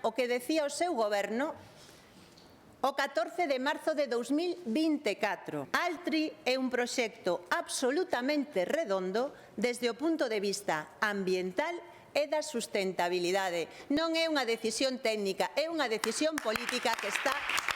o que decía o seu goberno o 14 de marzo de 2024. Altri é un proxecto absolutamente redondo desde o punto de vista ambiental e da sustentabilidade. Non é unha decisión técnica, é unha decisión política que está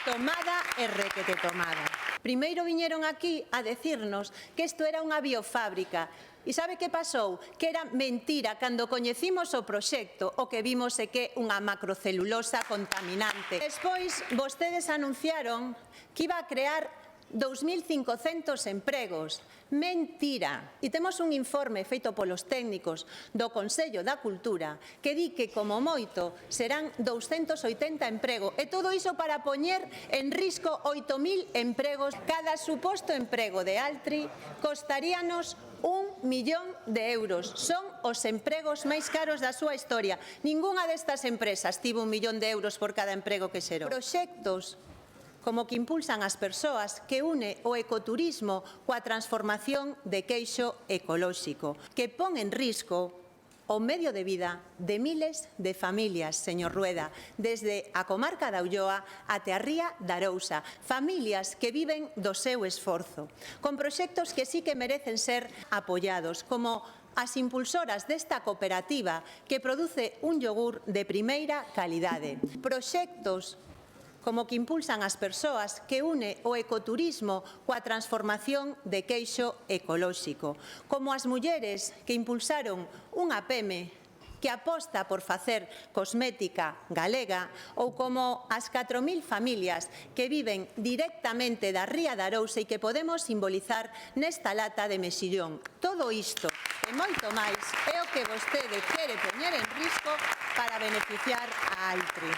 tomada e requete tomada. Primeiro viñeron aquí a decirnos que isto era unha biofábrica. E sabe que pasou? Que era mentira. Cando coñecimos o proxecto, o que vimos é que é unha macrocelulosa contaminante. Despois, vostedes anunciaron que iba a crear 2.500 empregos. Mentira. E temos un informe feito polos técnicos do Consello da Cultura que di que, como moito, serán 280 empregos. E todo iso para poñer en risco 8.000 empregos. Cada suposto emprego de Altri costaríanos 1 millón de euros. Son os empregos máis caros da súa historia. Ningunha destas empresas tivo 1 millón de euros por cada emprego que xerou. Proxectos como que impulsan as persoas, que une o ecoturismo coa transformación de queixo ecolóxico, que pon en risco o medio de vida de miles de familias, señor Rueda, desde a comarca da Ulloa até a ría da Arousa, familias que viven do seu esforzo, con proxectos que sí que merecen ser apoiados, como as impulsoras desta cooperativa que produce un yogur de primeira calidade. Proxectos como que impulsan as persoas, que une o ecoturismo coa transformación de queixo ecolóxico, como as mulleres que impulsaron unha PEME que aposta por facer cosmética galega, ou como as 4.000 familias que viven directamente da ría da Arousa e que podemos simbolizar nesta lata de mexillón. Todo isto e moito máis é o que vostede quere poñer en risco para beneficiar a Altri.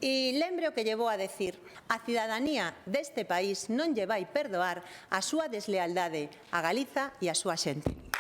E lembre o que llevou a decir: a cidadanía deste país non lle vai perdoar a súa deslealdade a Galiza e a súa xente.